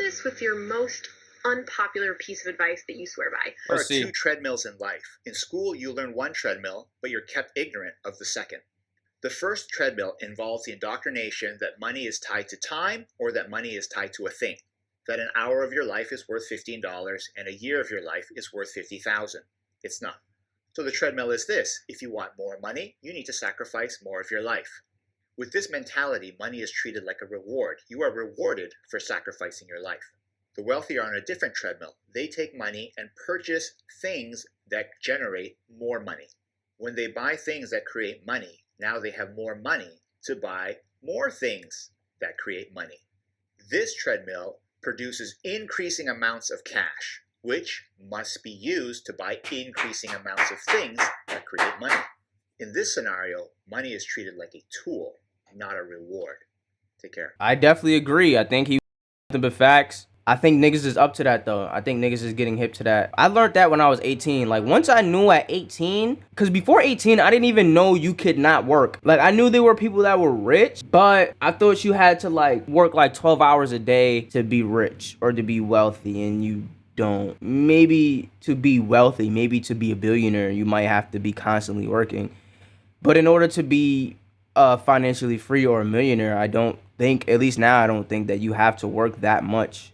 this with your most unpopular piece of advice that you swear by. There are two treadmills in life. In school, you learn one treadmill, but you're kept ignorant of the second. The first treadmill involves the indoctrination that money is tied to time or that money is tied to a thing. That an hour of your life is worth $15 and a year of your life is worth $50,000. It's not. So the treadmill is this: if you want more money, you need to sacrifice more of your life. With this mentality, money is treated like a reward. You are rewarded for sacrificing your life. The wealthy are on a different treadmill. They take money and purchase things that generate more money. When they buy things that create money, now they have more money to buy more things that create money. This treadmill produces increasing amounts of cash, which must be used to buy increasing amounts of things that create money. In this scenario, money is treated like a tool, not a reward. Take care. I definitely agree. I think he nothing but facts. I think niggas is up to that though. I think niggas is getting hip to that. I learned that when I was 18. Like once I knew at 18, because before 18, I didn't even know you could not work. Like I knew there were people that were rich, but I thought you had to like work like 12 hours a day to be rich or to be wealthy, and you don't. Maybe to be wealthy, maybe to be a billionaire, you might have to be constantly working. But in order to be financially free or a millionaire, I don't think, at least now, I don't think that you have to work that much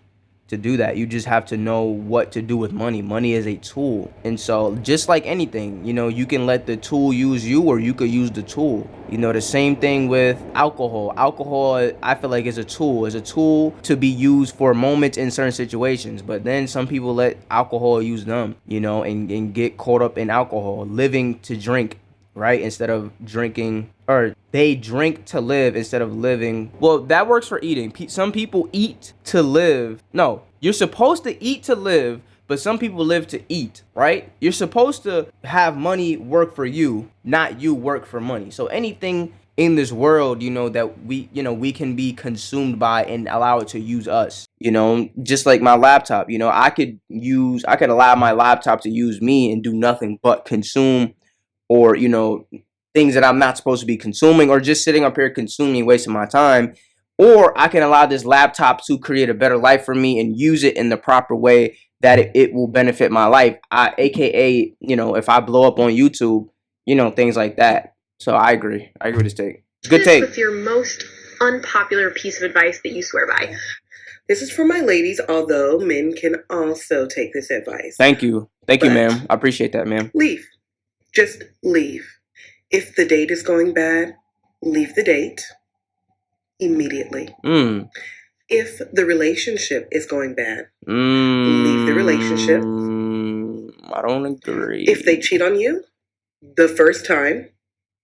to do that. You just have to know what to do with money. Money is a tool. And so just like anything, you know, you can let the tool use you or you could use the tool. You know, the same thing with alcohol. Alcohol, I feel like is a tool. It's a tool to be used for moments in certain situations. But then some people let alcohol use them, you know, and get caught up in alcohol, living to drink, right? Instead of drinking, or they drink to live instead of living. Well, that works for eating. Some people eat to live. No, you're supposed to eat to live, but some people live to eat, right? You're supposed to have money work for you, not you work for money. So anything in this world, you know, that we can be consumed by and allow it to use us. You know, just like my laptop, you know, I could allow my laptop to use me and do nothing but consume, or, you know, things that I'm not supposed to be consuming, or just sitting up here consuming, wasting my time. Or I can allow this laptop to create a better life for me and use it in the proper way that it will benefit my life. AKA, you know, if I blow up on YouTube, you know, things like that. So I agree. I agree with this take. Good take. With your most unpopular piece of advice that you swear by. This is for my ladies, although men can also take this advice. Thank you. Thank you, ma'am. I appreciate that, ma'am. Leave. Just leave. If the date is going bad, leave the date immediately. If the relationship is going bad, leave the relationship. I don't agree. If they cheat on you the first time,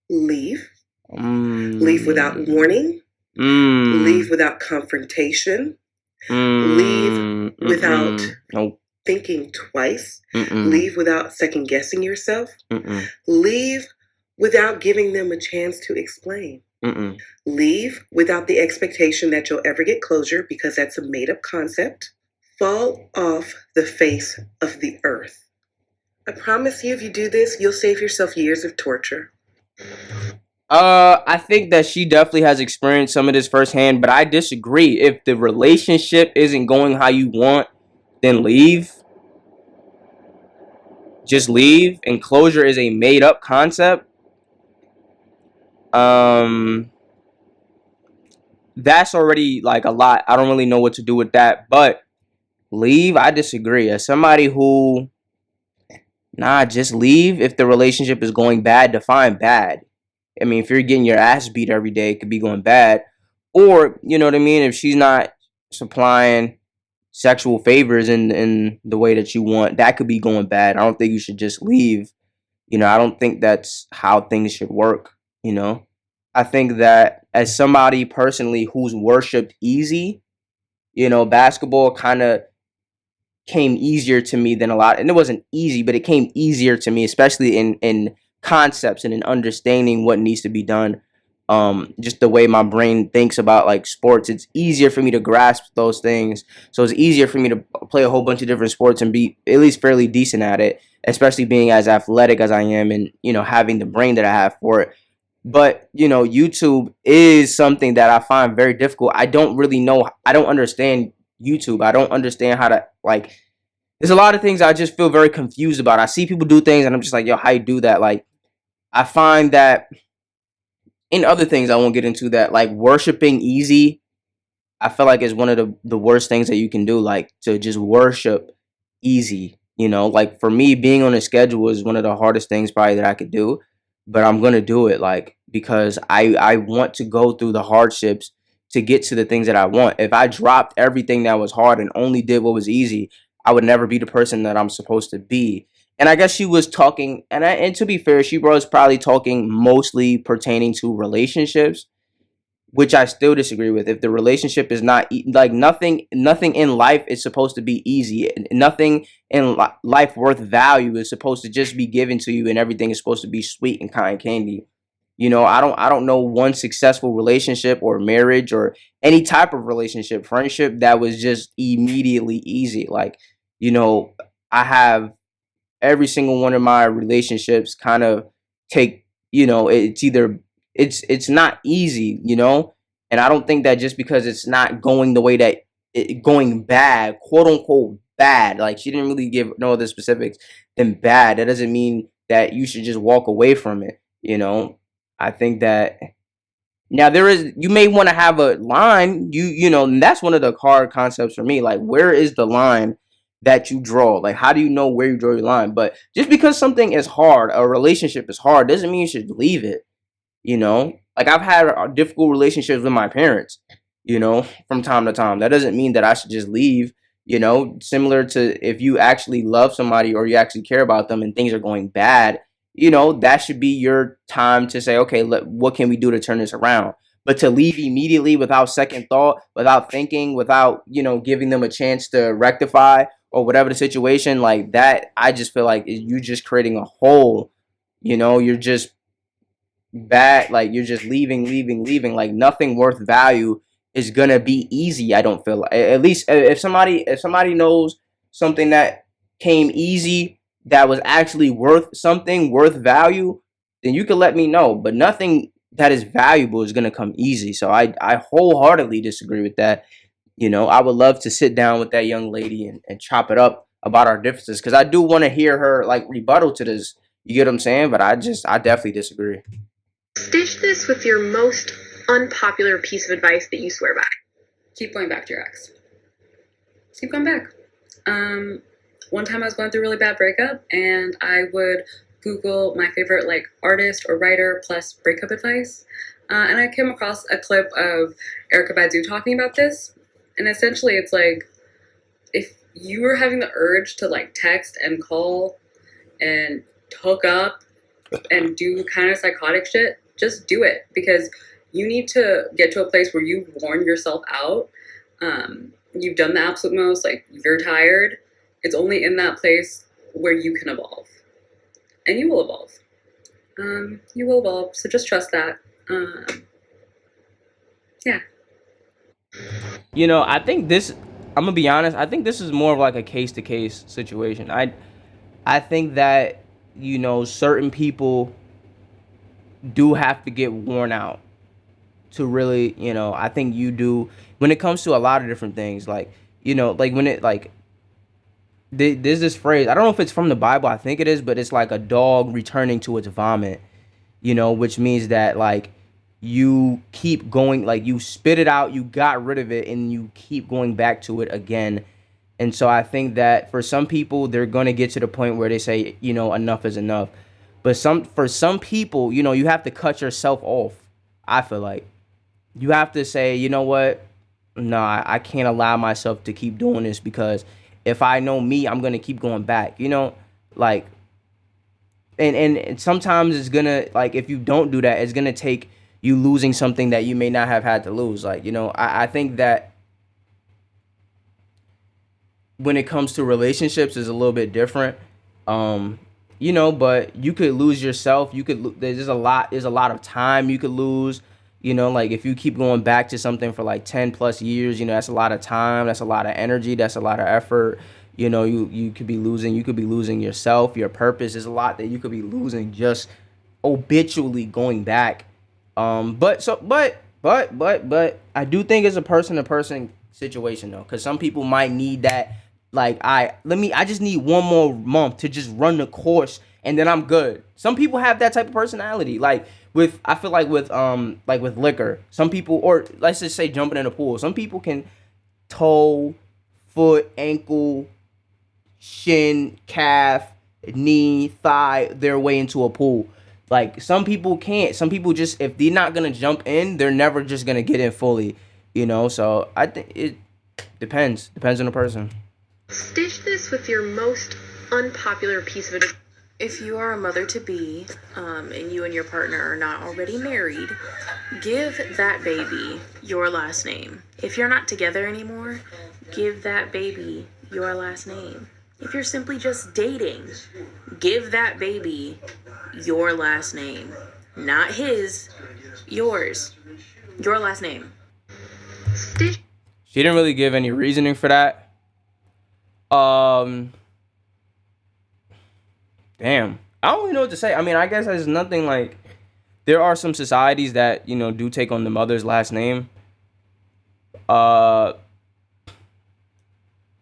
leave. Leave without warning. Leave without confrontation. Leave without thinking twice. Leave without second guessing yourself. Leave without giving them a chance to explain. Leave without the expectation that you'll ever get closure, because that's a made-up concept. Fall off the face of the earth. I promise you, if you do this, you'll save yourself years of torture. I think that she definitely has experienced some of this firsthand, but I disagree. If the relationship isn't going how you want, then leave. Just leave. And closure is a made-up concept. That's already like a lot. I don't really know what to do with that, but leave, I disagree. As somebody who, just leave. If the relationship is going bad, define bad. I mean, if you're getting your ass beat every day, it could be going bad. Or, you know what I mean, if she's not supplying sexual favors in the way that you want, that could be going bad. I don't think you should just leave. You know, I don't think that's how things should work, you know. I think that as somebody personally who's worshipped easy, you know, basketball kind of came easier to me than a lot. And it wasn't easy, but it came easier to me, especially in concepts and in understanding what needs to be done. Just the way my brain thinks about like sports, it's easier for me to grasp those things. So it's easier for me to play a whole bunch of different sports and be at least fairly decent at it, especially being as athletic as I am and, you know, having the brain that I have for it. But, you know, YouTube is something that I find very difficult. I don't really know. I don't understand YouTube. I don't understand how to, like, there's a lot of things I just feel very confused about. I see people do things and I'm just like, yo, how you do that? Like, I find that in other things I won't get into, that like worshiping easy, I feel like is one of the worst things that you can do, like to just worship easy. Like for me, being on a schedule is one of the hardest things probably that I could do, but I'm gonna do it, like, because I want to go through the hardships to get to the things that I want. If I dropped everything that was hard and only did what was easy, I would never be the person that I'm supposed to be. And I guess she was talking, and to be fair, she was probably talking mostly pertaining to relationships, which I still disagree with. If the relationship is not like, nothing in life is supposed to be easy. Nothing in life worth value is supposed to just be given to you, and everything is supposed to be sweet and cotton candy. I don't know one successful relationship or marriage or any type of relationship, friendship, that was just immediately easy. Like, I have every single one of my relationships kind of take, it's not easy, and I don't think that just because it's not going the way that going bad, quote unquote bad, like she didn't really give no other specifics than bad, that doesn't mean that you should just walk away from it. I think that now you may want to have a line, and that's one of the hard concepts for me. Like, where is the line that you draw? Like, how do you know where you draw your line? But just because something is hard, a relationship is hard, doesn't mean you should leave it. Like, I've had difficult relationships with my parents, from time to time. That doesn't mean that I should just leave. Similar to if you actually love somebody or you actually care about them and things are going bad, that should be your time to say, okay, what can we do to turn this around? But to leave immediately without second thought, without thinking, without, giving them a chance to rectify or whatever the situation, like that, I just feel like you're just creating a hole. You're just bad, like you're just leaving, like nothing worth value is gonna be easy. I don't feel like, at least if somebody knows something that came easy, that was actually worth something, worth value, then you can let me know. But nothing that is valuable is gonna come easy. So I wholeheartedly disagree with that. I would love to sit down with that young lady and chop it up about our differences, because I do want to hear her like rebuttal to this. You get what I'm saying? But I definitely disagree. Stitch this with your most unpopular piece of advice that you swear by. Keep going back to your ex. Keep going back. One time I was going through a really bad breakup, and I would Google my favorite like artist or writer plus breakup advice, and I came across a clip of Erykah Badu talking about this. And essentially, it's like, if you were having the urge to like text and call and hook up and do kind of psychotic shit, just do it, because you need to get to a place where you've worn yourself out. You've done the absolute most, like you're tired. It's only in that place where you can evolve, and you will evolve. You will evolve, so just trust that. Yeah. I think this, I'm gonna be honest, I think this is more of like a case to case situation. I think that, certain people do have to get worn out to really, I think you do, when it comes to a lot of different things, like, like when it, like, there's this phrase, I don't know if it's from the Bible, I think it is, but it's like a dog returning to its vomit, which means that, like, you keep going, like, you spit it out, you got rid of it, and you keep going back to it again. And so I think that for some people, they're going to get to the point where they say, enough is enough. But for some people, you have to cut yourself off. I feel like you have to say, you know what? No, I can't allow myself to keep doing this, because if I know me, I'm going to keep going back, like, and sometimes it's going to, like, if you don't do that, it's going to take you losing something that you may not have had to lose. Like, I think that when it comes to relationships is a little bit different. But you could lose yourself. There's a lot of time you could lose. Like, if you keep going back to something for like 10 plus years, that's a lot of time, that's a lot of energy, that's a lot of effort. You could be losing yourself, your purpose. There's a lot that you could be losing just habitually going back. But I do think it's a person to person situation though, because some people might need that. Like I just need one more month to just run the course and then I'm good. Some people have that type of personality. I feel like with liquor, some people, or let's just say jumping in a pool, some people can toe, foot, ankle, shin, calf, knee, thigh their way into a pool. Like some people can't. Some people just, if they're not gonna jump in, they're never just gonna get in fully. So I think it depends on the person. Stitch this with your most unpopular piece of advice. If you are a mother to be, and you and your partner are not already married, give that baby your last name. If you're not together anymore, give that baby your last name. If you're simply just dating, give that baby your last name. Not his, yours. Your last name. Stitch. She didn't really give any reasoning for that. Damn. I don't really know what to say. I mean, I guess there's nothing like... There are some societies that, do take on the mother's last name.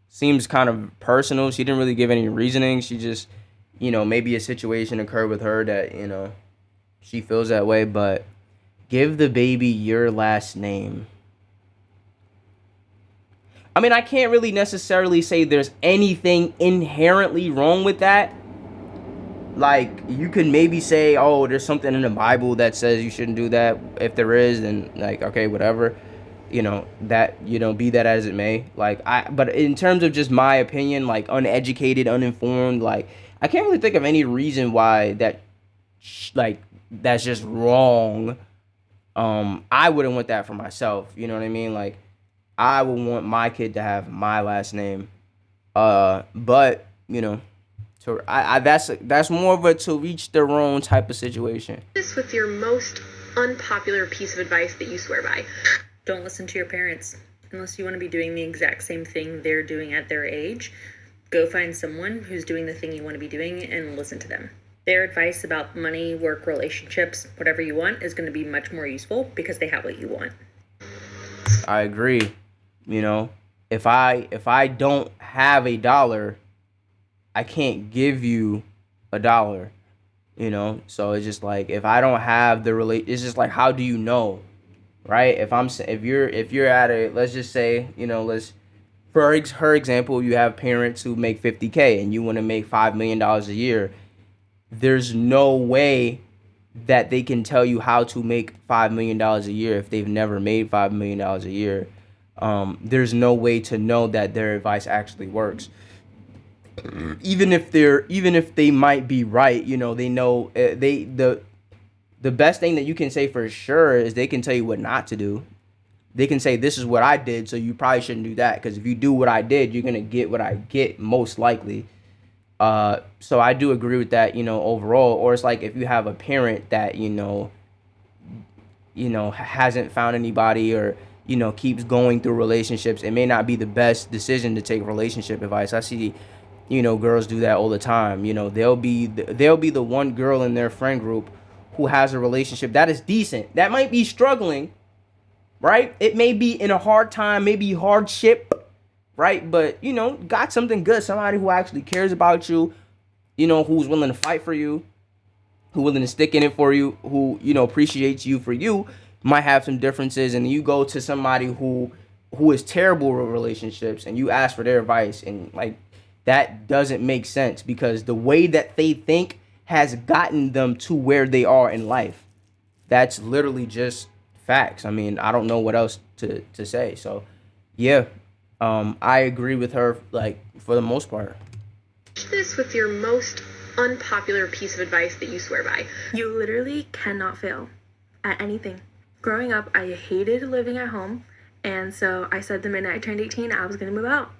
Seems kind of personal. She didn't really give any reasoning. She just, maybe a situation occurred with her that, she feels that way. But give the baby your last name. I mean, I can't really necessarily say there's anything inherently wrong with that. Like, you could maybe say, oh, there's something in the Bible that says you shouldn't do that. If there is, then, like, okay, whatever. That, be that as it may. But in terms of just my opinion, like, uneducated, uninformed, like, I can't really think of any reason why that's just wrong. I wouldn't want that for myself. You know what I mean? Like, I would want my kid to have my last name. But, that's more of a to reach their own type of situation. This with your most unpopular piece of advice that you swear by. Don't listen to your parents unless you want to be doing the exact same thing they're doing at their age. Go find someone who's doing the thing you want to be doing and listen to them. Their advice about money, work, relationships, whatever you want is going to be much more useful because they have what you want. I agree. If I don't have $1, I can't give you $1. So it's just like, if I don't have it's just like, how do you know, right? If you're at a, let's just say, for her example, you have parents who make $50K and you want to make $5 million a year. There's no way that they can tell you how to make $5 million a year if they've never made $5 million a year. There's no way to know that their advice actually works. Even if they might be right, they know the best thing that you can say for sure is they can tell you what not to do. They can say, this is what I did, so you probably shouldn't do that, because if you do what I did, you're gonna get what I get, most likely. So I do agree with that, overall. Or it's like if you have a parent that hasn't found anybody, or keeps going through relationships, it may not be the best decision to take relationship advice. I see girls do that all the time. They'll be the one girl in their friend group who has a relationship that is decent, that might be struggling, right? It may be in a hard time, maybe hardship, right? But got something good, somebody who actually cares about you, who's willing to fight for you, who's willing to stick in it for you, who appreciates you for you. Might have some differences, and you go to somebody who is terrible with relationships and you ask for their advice, and like, that doesn't make sense, because the way that they think has gotten them to where they are in life. That's literally just facts. I mean, I don't know what else to say. So yeah, I agree with her, like, for the most part. This with your most unpopular piece of advice that you swear by. You literally cannot fail at anything. Growing up, I hated living at home, and so I said the minute I turned 18, I was going to move out.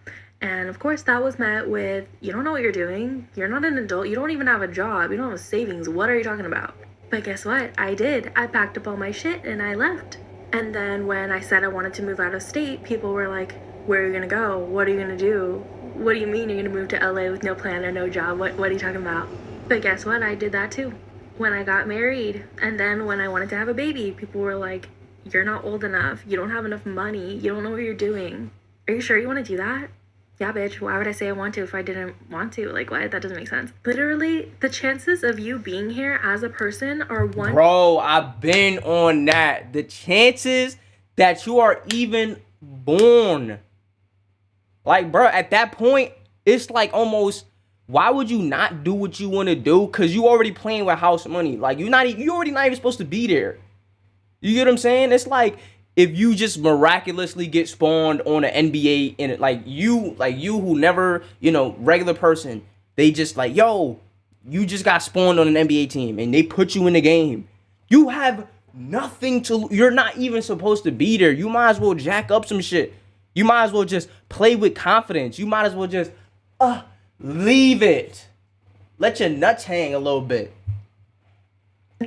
And of course, that was met with, you don't know what you're doing, you're not an adult, you don't even have a job, you don't have savings, what are you talking about? But guess what? I did. I packed up all my shit and I left. And then when I said I wanted to move out of state, people were like, where are you going to go? What are you going to do? What do you mean you're going to move to LA with no plan or no job? What are you talking about? But guess what? I did that too. When I got married, and then when I wanted to have a baby, people were like, you're not old enough, you don't have enough money, you don't know what you're doing. Are you sure you want to do that? Yeah, bitch. Why would I say I want to if I didn't want to? Like, what? That doesn't make sense. Literally, the chances of you being here as a person are one. Bro, I've been on that. The chances that you are even born. Like, bro, at that point, it's like almost, why would you not do what you want to do? Because you already playing with house money. Like, you already not even supposed to be there. You get what I'm saying? It's like if you just miraculously get spawned on an NBA and like you who never, regular person, they just like, yo, you just got spawned on an NBA team and they put you in the game. You have nothing to, you're not even supposed to be there. You might as well jack up some shit. You might as well just play with confidence. You might as well just leave it. Let your nuts hang a little bit.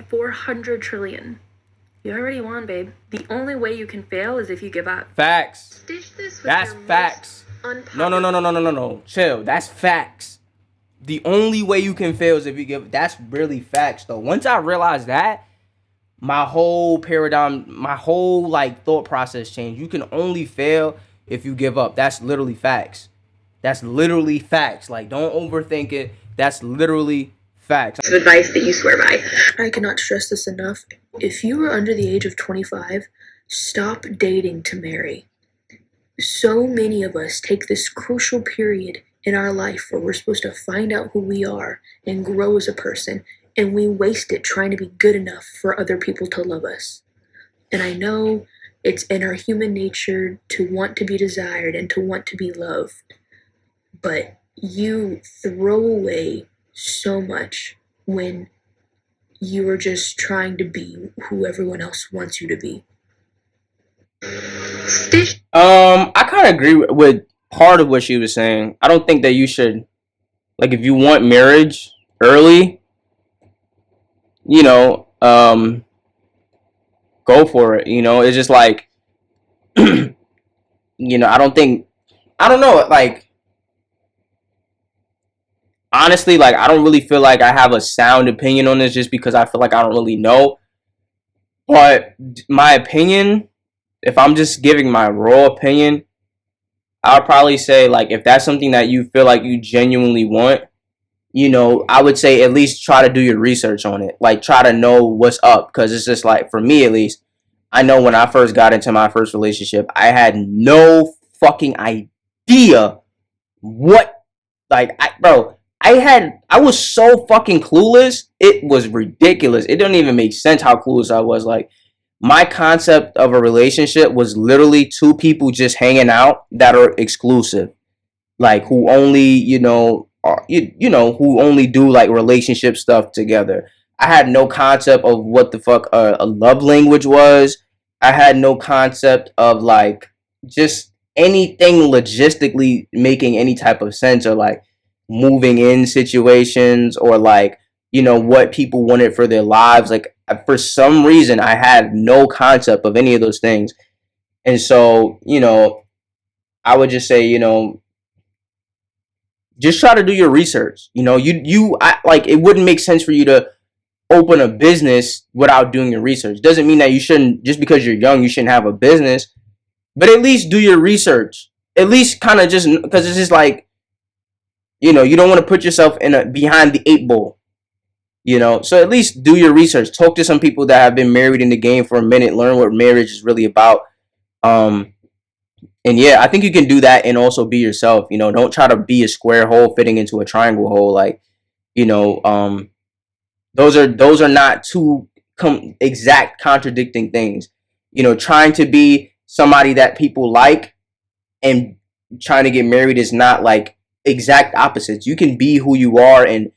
400 trillion. You already won, babe. The only way you can fail is if you give up. Facts. Stitch this with That's your facts. No. Chill. That's facts. The only way you can fail is if you give. That's really facts, though. Once I realized that, my whole paradigm, my whole thought process changed. You can only fail if you give up. That's literally facts. That's literally facts. Like, don't overthink it. That's literally facts. Of advice that you swear by. I cannot stress this enough. If you are under the age of 25, stop dating to marry. So many of us take this crucial period in our life where we're supposed to find out who we are and grow as a person, and we waste it trying to be good enough for other people to love us. And I know it's in our human nature to want to be desired and to want to be loved, but you throw away so much when you are just trying to be who everyone else wants you to be. I kind of agree with part of what she was saying. I don't think that you should, if you want marriage early, go for it. It's just like, I don't know, honestly, I don't really feel like I have a sound opinion on this just because I feel like I don't really know. But my opinion, if I'm just giving my raw opinion, I'll probably say, if that's something that you feel like you genuinely want, I would say at least try to do your research on it. Try to know what's up. Because it's just for me at least, I know when I first got into my first relationship, I had no fucking idea what, I was so fucking clueless. It was ridiculous. It don't even make sense how clueless I was. My concept of a relationship was literally two people just hanging out that are exclusive. Who only, who only do relationship stuff together. I had no concept of what the fuck a love language was. I had no concept of just anything logistically making any type of sense, or moving in situations, or what people wanted for their lives. For some reason I had no concept of any of those things. And so, I would just say, just try to do your research. It wouldn't make sense for you to open a business without doing your research. Doesn't mean that you shouldn't, just because you're young, you shouldn't have a business, but at least do your research. At least kind of just, because it's just you don't want to put yourself behind the 8 ball. So at least do your research. Talk to some people that have been married in the game for a minute. Learn what marriage is really about. And yeah, I think you can do that and also be yourself. Don't try to be a square hole fitting into a triangle hole. Those are not two exact contradicting things. Trying to be somebody that people like and trying to get married is not exact opposites. You can be who you are and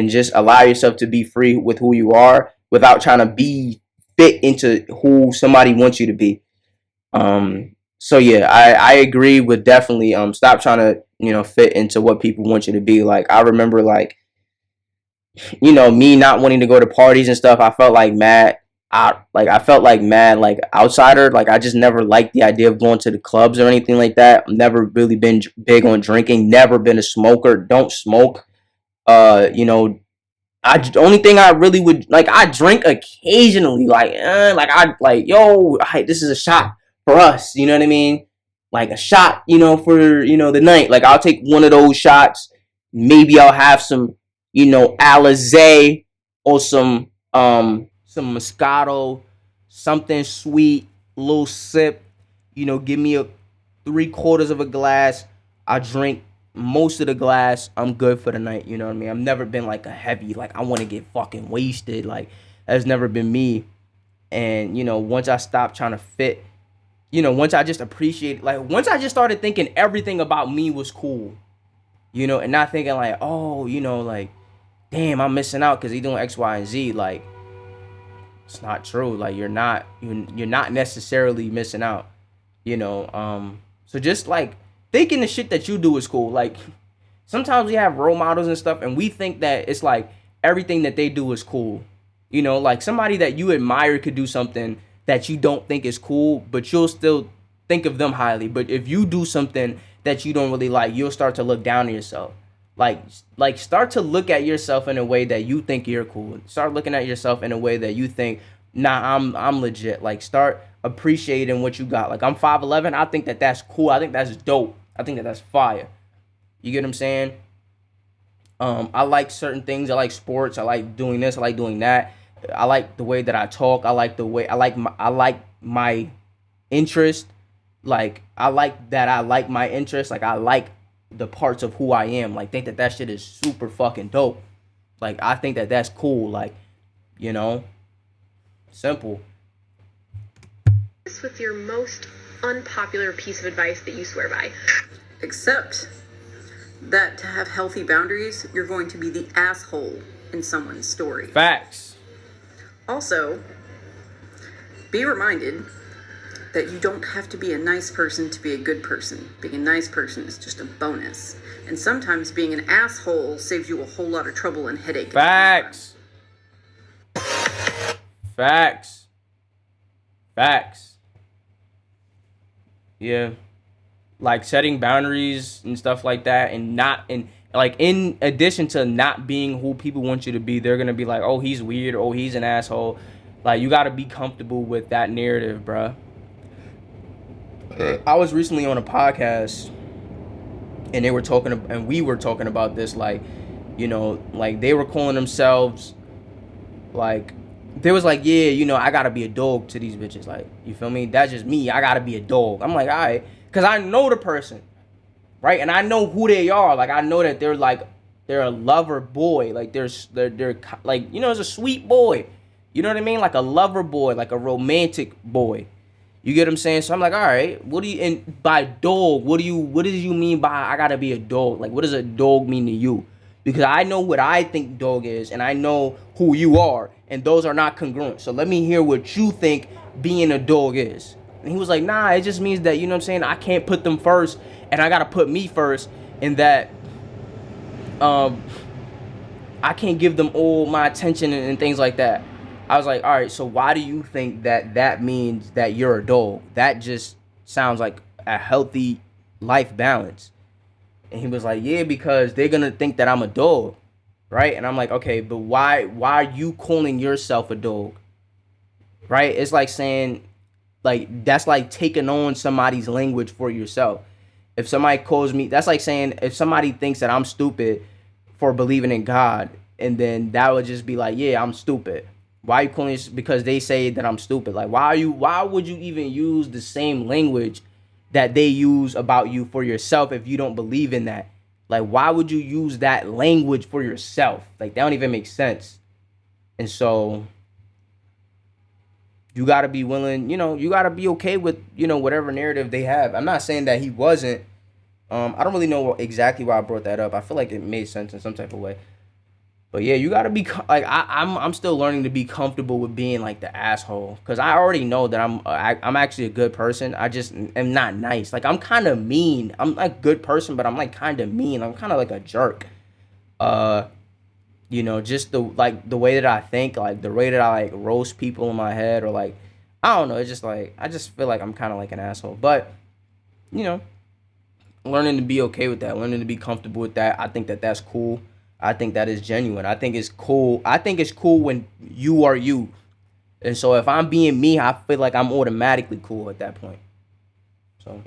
just allow yourself to be free with who you are without trying to be fit into who somebody wants you to be. So yeah, I agree with definitely stop trying to fit into what people want you to be. I remember me not wanting to go to parties and stuff. I felt mad. I felt mad outsider. I just never liked the idea of going to the clubs or anything like that. I've never really been big on drinking. Never been a smoker. Don't smoke. The only thing I really would I drink occasionally. This is a shot for us. You know what I mean? like a shot, for, the night. Like I'll take one of those shots. Maybe I'll have some, Alizé or some Moscato, something sweet, little sip. Give me a 3/4 of a glass. I drink most of the glass. I'm good for the night. You know what I mean? I've never been like a heavy, like I want to get fucking wasted. Like that's never been me. And once I stopped trying to fit, once I just appreciate, like once I just started thinking everything about me was cool, and not thinking like, oh, like, damn, I'm missing out because he doing X, Y, and Z. Like, it's not true. Like you're not necessarily missing out. So just like thinking the shit that you do is cool. Like sometimes we have role models and stuff, and we think that it's like everything that they do is cool. Like somebody that you admire could do something that you don't think is cool, but you'll still think of them highly. But if you do something that you don't really like, you'll start to look down on yourself. Like start to look at yourself in a way that you think you're cool. Start looking at yourself in a way that you think, nah, I'm legit. Like start appreciating what you got. Like I'm 5'11". I think that that's cool. I think that's dope. I think that that's fire. You get what I'm saying? I like certain things. I like sports. I like doing this. I like doing that. I like the way that I talk. I like the way I like my interest. Like I like that I like my interest. Like I like the parts of who I am. Like think that shit is super fucking dope. Like I think that that's cool. Like, simple. With your most unpopular piece of advice that you swear by. Accept that to have healthy boundaries, you're going to be the asshole in someone's story. Facts. Also, be reminded that you don't have to be a nice person to be a good person. Being a nice person is just a bonus. And sometimes being an asshole saves you a whole lot of trouble and headache. Facts. Facts. Facts. Yeah. Like setting boundaries and stuff like that, and not like in addition to not being who people want you to be, they're gonna be like, oh, he's weird, oh, he's an asshole. Like you gotta be comfortable with that narrative, bruh. I was recently on a podcast and we were talking about this, like, like they were calling themselves, like, they was like, yeah, I gotta be a dog to these bitches. Like, you feel me? That's just me. I gotta be a dog. I'm like, all right. Because I know the person, right? And I know who they are. Like, I know that they're a lover boy. Like, they're like, it's a sweet boy. You know what I mean? Like a lover boy, like a romantic boy. You get what I'm saying? So I'm like, all right, and by dog, what do you mean by I gotta be a dog? Like, what does a dog mean to you? Because I know what I think dog is, and I know who you are, and those are not congruent. So let me hear what you think being a dog is. And he was like, nah, it just means that, you know what I'm saying, I can't put them first, and I gotta put me first, and that I can't give them all my attention and things like that. I was like, all right, so why do you think that means that you're a dog? That just sounds like a healthy life balance. And he was like, yeah, because they're going to think that I'm a dog, right? And I'm like, okay, but why are you calling yourself a dog, right? It's like saying, like, that's like taking on somebody's language for yourself. If somebody calls me, that's like saying if somebody thinks that I'm stupid for believing in God, and then that would just be like, yeah, I'm stupid. Why are you calling this? Because they say that I'm stupid. Like, why would you even use the same language that they use about you for yourself if you don't believe in that? Like, why would you use that language for yourself? Like, that don't even make sense. And so you got to be willing, you got to be okay with, whatever narrative they have. I'm not saying that he wasn't. I don't really know exactly why I brought that up. I feel like it made sense in some type of way. But yeah, you gotta be like I'm still learning to be comfortable with being like the asshole, because I already know that I'm actually a good person. I just am not nice. Like I'm kind of mean. I'm like a good person, but I'm like kind of mean. I'm kind of like a jerk. Just the way that I think, like the way that I like roast people in my head, or like I don't know. It's just like I just feel like I'm kind of like an asshole. But learning to be okay with that, learning to be comfortable with that. I think that that's cool. I think that is genuine. I think it's cool. I think it's cool when you are you. And so if I'm being me, I feel like I'm automatically cool at that point. So